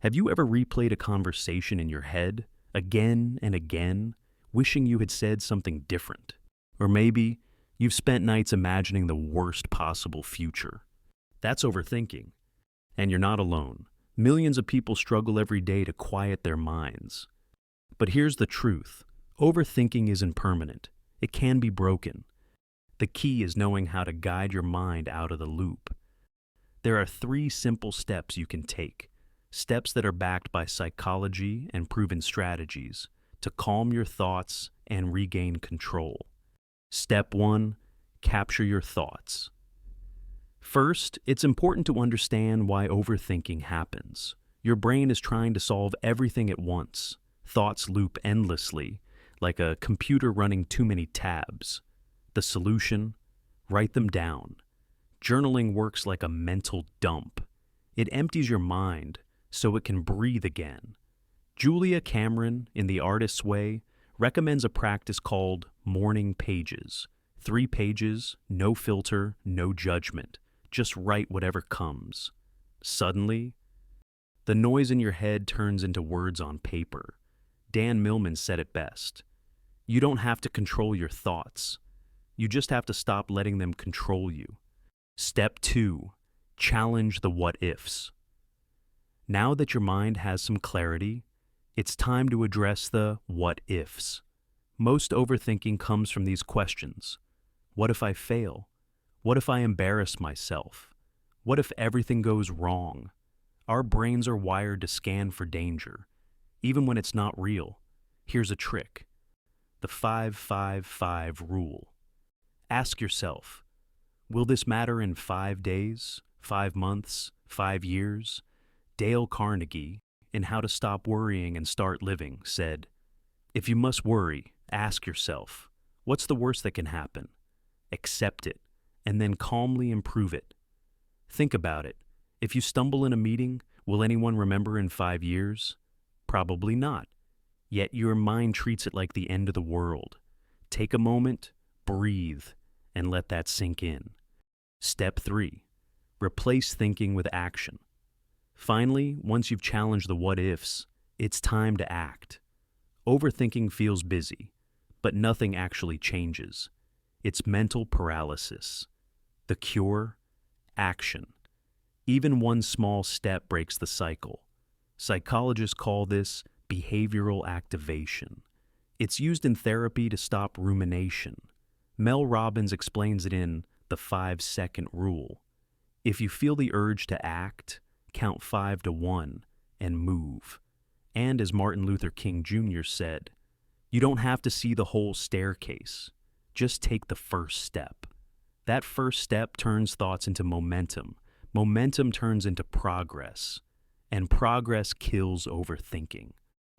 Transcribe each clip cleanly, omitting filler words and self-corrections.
Have you ever replayed a conversation in your head, again and again, wishing you had said something different? Or maybe you've spent nights imagining the worst possible future. That's overthinking. And you're not alone. Millions of people struggle every day to quiet their minds. But here's the truth. Overthinking isn't permanent. It can be broken. The key is knowing how to guide your mind out of the loop. There are 3 simple steps you can take. Steps that are backed by psychology and proven strategies to calm your thoughts and regain control. Step 1, capture your thoughts. First, it's important to understand why overthinking happens. Your brain is trying to solve everything at once. Thoughts loop endlessly, like a computer running too many tabs. The solution? Write them down. Journaling works like a mental dump. It empties your mind so it can breathe again. Julia Cameron, in The Artist's Way, recommends a practice called morning pages. 3 pages, no filter, no judgment. Just write whatever comes. Suddenly, the noise in your head turns into words on paper. Dan Millman said it best. You don't have to control your thoughts. You just have to stop letting them control you. Step 2, challenge the what-ifs. Now that your mind has some clarity, it's time to address the what-ifs. Most overthinking comes from these questions. What if I fail? What if I embarrass myself? What if everything goes wrong? Our brains are wired to scan for danger, even when it's not real. Here's a trick. The 5-5-5 rule. Ask yourself, will this matter in 5 days, 5 months, 5 years? Dale Carnegie, in How to Stop Worrying and Start Living, said, if you must worry, ask yourself, what's the worst that can happen? Accept it, and then calmly improve it. Think about it. If you stumble in a meeting, will anyone remember in 5 years? Probably not. Yet your mind treats it like the end of the world. Take a moment, breathe, and let that sink in. Step 3, replace thinking with action. Finally, once you've challenged the what-ifs, it's time to act. Overthinking feels busy, but nothing actually changes. It's mental paralysis. The cure? Action. Even one small step breaks the cycle. Psychologists call this behavioral activation. It's used in therapy to stop rumination. Mel Robbins explains it in the 5-second rule. If you feel the urge to act, count 5 to 1 and move. And as Martin Luther King Jr. said, you don't have to see the whole staircase. Just take the first step. That first step turns thoughts into momentum. Momentum turns into progress. And progress kills overthinking.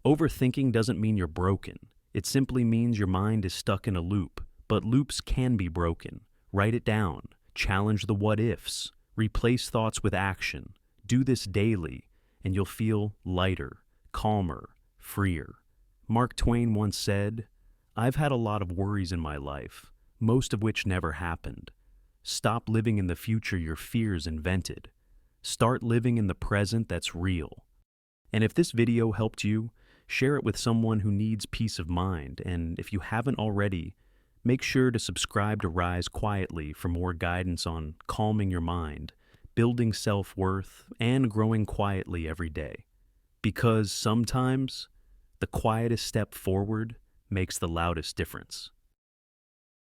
Overthinking doesn't mean you're broken. It simply means your mind is stuck in a loop. But loops can be broken. Write it down. Challenge the what-ifs. Replace thoughts with action. Do this daily, and you'll feel lighter, calmer, freer. Mark Twain once said, I've had a lot of worries in my life, most of which never happened. Stop living in the future your fears invented. Start living in the present that's real. And if this video helped you, share it with someone who needs peace of mind. And if you haven't already, make sure to subscribe to Rise Quietly for more guidance on calming your mind, building self-worth, and growing quietly every day. Because sometimes, the quietest step forward makes the loudest difference.